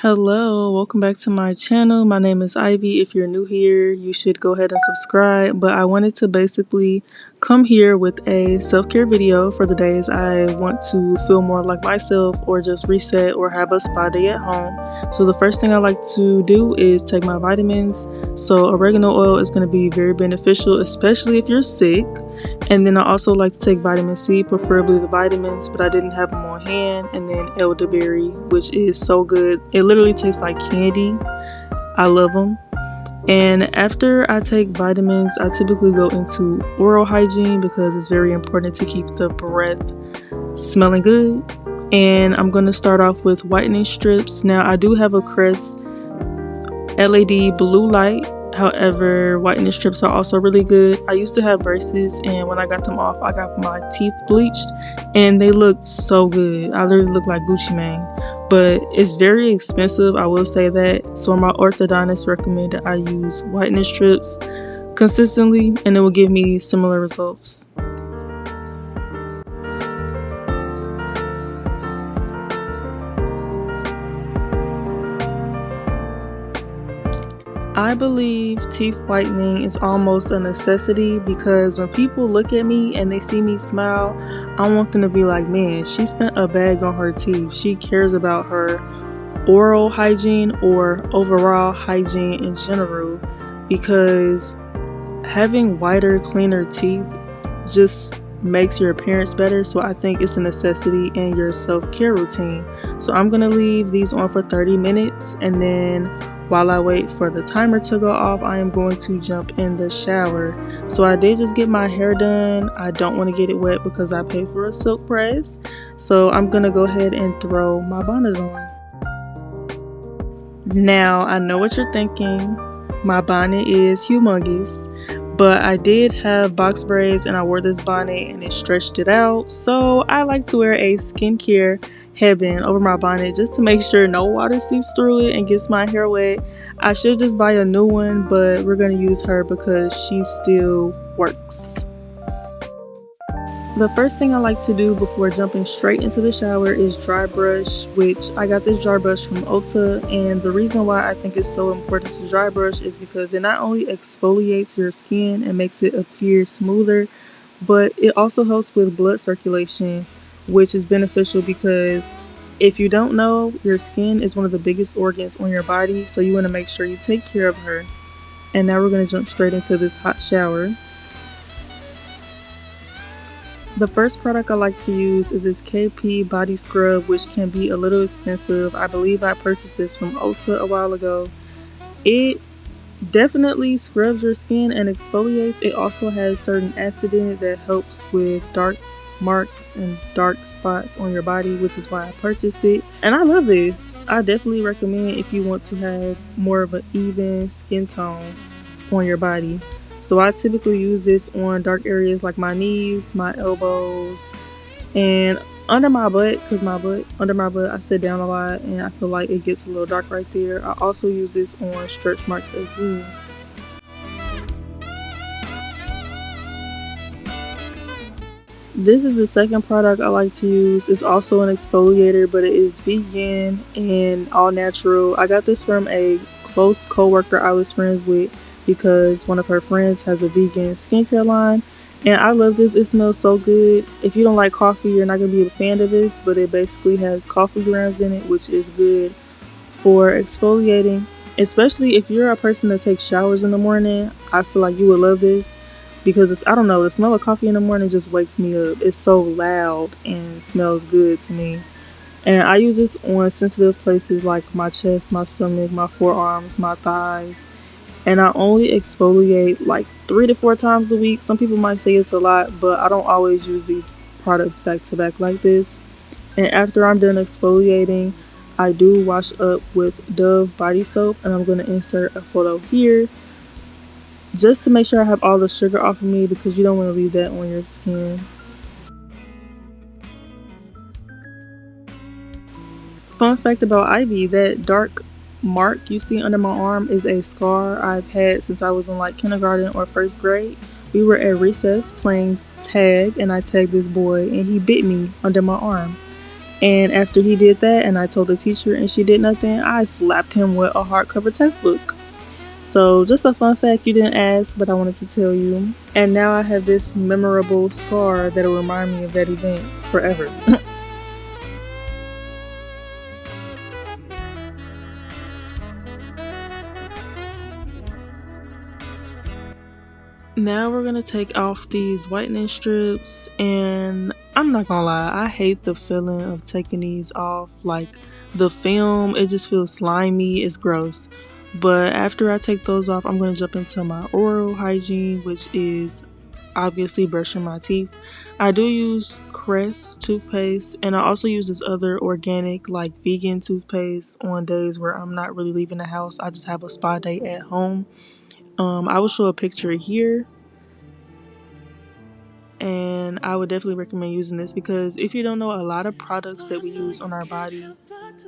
Hello, welcome back to my channel. My name is Ivy. If you're new here, you should go ahead and subscribe. But I wanted to basically come here with a self-care video for the days I want to feel more like myself or just reset or have a spa day at home. So the first thing I like to do is take my vitamins. So oregano oil is going to be very beneficial, especially if you're sick. And then I also like to take vitamin C, preferably the vitamins, but I didn't have them on hand. And then elderberry, which is so good. It literally tastes like candy. I love them. And after I take vitamins, I typically go into oral hygiene because it's very important to keep the breath smelling good. And I'm going to start off with whitening strips. Now, I do have a Crest LED blue light. However, whitening strips are also really good. I used to have braces, and when I got them off, I got my teeth bleached, and they looked so good. I literally look like Gucci Mane. But it's very expensive, I will say that. So my orthodontist recommended I use whitening strips consistently, and it will give me similar results. I believe teeth whitening is almost a necessity because when people look at me and they see me smile, I want them to be like, man, she spent a bag on her teeth. She cares about her oral hygiene or overall hygiene in general, because having whiter, cleaner teeth just makes your appearance better. So I think it's a necessity in your self-care routine. So I'm going to leave these on for 30 minutes, and then while I wait for the timer to go off, I am going to jump in the shower. So I did just get my hair done. I don't want to get it wet because I paid for a silk press. So I'm going to go ahead and throw my bonnet on. Now, I know what you're thinking. My bonnet is humongous. But I did have box braids and I wore this bonnet and it stretched it out. So I like to wear a skincare headband over my bonnet just to make sure no water seeps through it and gets my hair wet. I should just buy a new one, but we're going to use her because she still works. The first thing I like to do before jumping straight into the shower is dry brush, which I got this dry brush from Ulta, and the reason why I think it's so important to dry brush is because it not only exfoliates your skin and makes it appear smoother, but it also helps with blood circulation, which is beneficial because if you don't know, your skin is one of the biggest organs on your body, so you want to make sure you take care of her. And now we're going to jump straight into this hot shower. The first product I like to use is this KP body scrub, which can be a little expensive. I believe I purchased this from Ulta a while ago. It definitely scrubs your skin and exfoliates. It also has certain acid in it that helps with dark marks and dark spots on your body, which is why I purchased it. And I love this. I definitely recommend if you want to have more of an even skin tone on your body. So I typically use this on dark areas like my knees, my elbows, and under my butt, because under my butt I sit down a lot and I feel like it gets a little dark right there. I also use this on stretch marks as well. This is the second product I like to use. It's also an exfoliator, but it is vegan and all natural. I got this from a close co-worker I was friends with because one of her friends has a vegan skincare line, and I love this. It smells so good. If you don't like coffee, you're not going to be a fan of this, but it basically has coffee grounds in it, which is good for exfoliating, especially if you're a person that takes showers in the morning. I feel like you would love this because it's, I don't know, the smell of coffee in the morning just wakes me up. It's so loud and smells good to me. And I use this on sensitive places like my chest, my stomach, my forearms, my thighs. And I only exfoliate like 3 to 4 times a week. Some people might say it's a lot, but I don't always use these products back to back like this. And after I'm done exfoliating, I do wash up with Dove body soap, and I'm going to insert a photo here just to make sure I have all the sugar off of me, because you don't want to leave that on your skin. Fun fact about Ivy, that dark mark you see under my arm is a scar I've had since I was in like kindergarten or first grade. We were at recess playing tag and I tagged this boy and he bit me under my arm. And after he did that and I told the teacher and she did nothing, I slapped him with a hardcover textbook. So just a fun fact you didn't ask, but I wanted to tell you. And now I have this memorable scar that'll remind me of that event forever. Now we're gonna take off these whitening strips, and I'm not gonna lie, I hate the feeling of taking these off. Like the film, it just feels slimy, it's gross. But after I take those off, I'm gonna jump into my oral hygiene, which is obviously brushing my teeth. I do use Crest toothpaste, and I also use this other organic, like vegan toothpaste on days where I'm not really leaving the house. I just have a spa day at home. I will show a picture here, and I would definitely recommend using this because if you don't know, a lot of products that we use on our body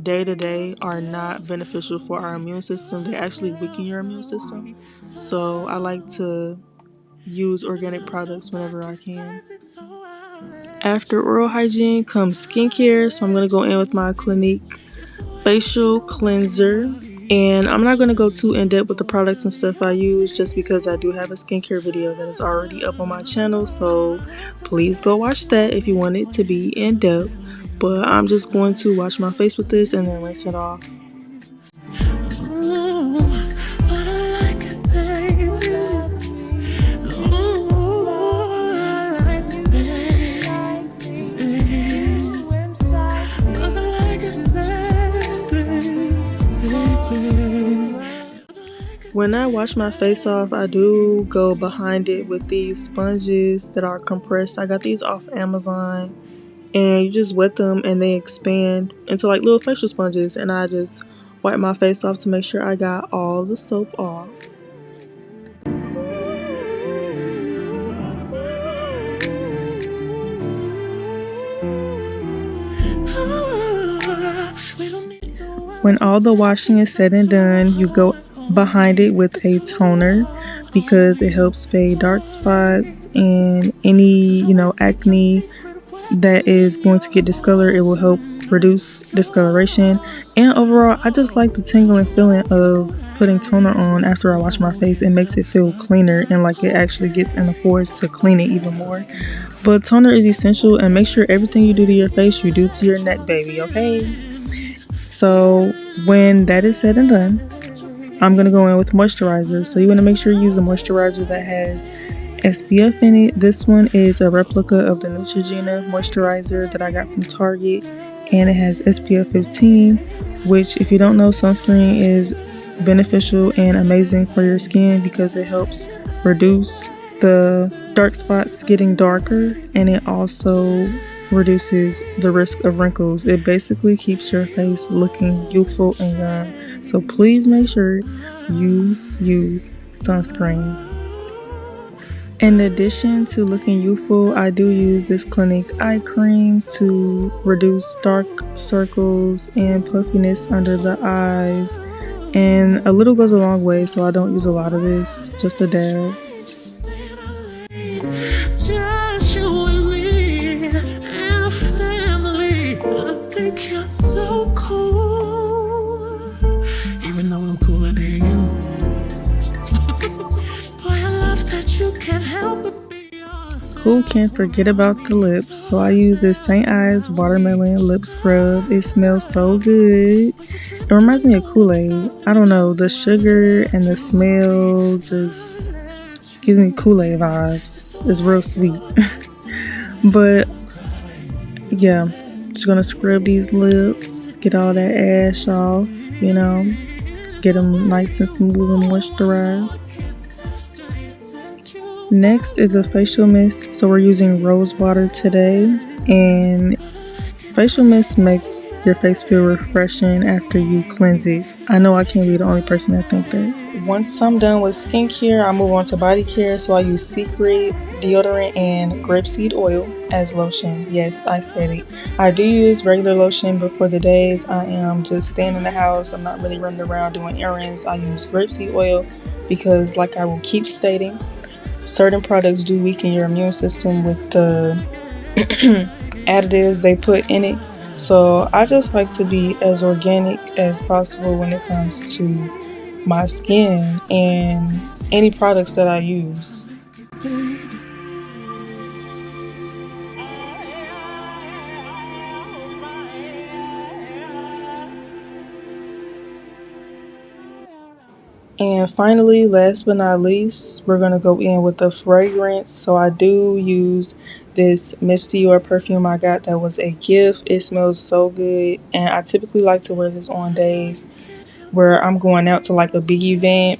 day to day are not beneficial for our immune system. They actually weaken your immune system. So I like to use organic products whenever I can. After oral hygiene comes skincare, so I'm going to go in with my Clinique facial cleanser. And I'm not going to go too in depth with the products and stuff I use just because I do have a skincare video that is already up on my channel. So please go watch that if you want it to be in depth. But I'm just going to wash my face with this and then rinse it off. When I wash my face off, I do go behind it with these sponges that are compressed. I got these off Amazon, and you just wet them and they expand into like little facial sponges, and I just wipe my face off to make sure I got all the soap off. When all the washing is said and done, you go behind it with a toner because it helps fade dark spots and any, acne that is going to get discolored. It will help reduce discoloration. And overall, I just like the tingling feeling of putting toner on after I wash my face. It makes it feel cleaner and like it actually gets in the pores to clean it even more. But toner is essential, and make sure everything you do to your face, you do to your neck, baby, okay? So when that is said and done, I'm going to go in with moisturizer. So you want to make sure you use a moisturizer that has SPF in it. This one is a replica of the Neutrogena moisturizer that I got from Target, and it has SPF 15, which, if you don't know, sunscreen is beneficial and amazing for your skin because it helps reduce the dark spots getting darker, and it also reduces the risk of wrinkles. It basically keeps your face looking youthful and young. So please make sure you use sunscreen. In addition to looking youthful, I do use this Clinique eye cream to reduce dark circles and puffiness under the eyes. And a little goes a long way, so I don't use a lot of this, just a dab. Just you and me and a family. I think you're so cool, even though I'm cooler than you. Boy, I love that you can't help but be yourself. Who can forget about the lips? So I use this St. Ives watermelon lip scrub. It smells so good. It reminds me of Kool-Aid. I don't know, the sugar and the smell just gives me Kool-Aid vibes. It's real sweet. But yeah, just gonna scrub these lips, get all that ash off, get them nice and smooth and moisturized. Next is a facial mist. So we're using rose water today, and facial mist makes your face feel refreshing after you cleanse it. I know I can't be the only person that think that. Once I'm done with skincare, I move on to body care. So I use Secret deodorant and grapeseed oil as lotion. Yes, I said it. I do use regular lotion, but for the days I am just staying in the house, I'm not really running around doing errands, I use grapeseed oil because, like I will keep stating, certain products do weaken your immune system with the additives they put in it. So I just like to be as organic as possible when it comes to my skin and any products that I use. And finally, last but not least, we're gonna go in with the fragrance. So I do use this Miss Dior perfume I got that was a gift. It smells so good, and I typically like to wear this on days where I'm going out to like a big event,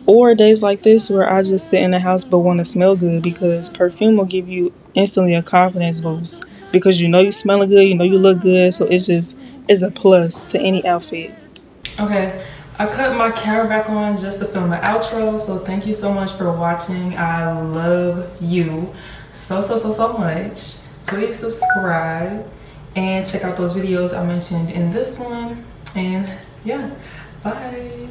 or days like this where I just sit in the house but want to smell good, because perfume will give you instantly a confidence boost because you know you smelling good, you know you look good, so it's just is a plus to any outfit. Okay, I cut my camera back on just to film the outro, so thank you so much for watching. I love you so much. Please subscribe and check out those videos I mentioned in this one. And yeah, bye.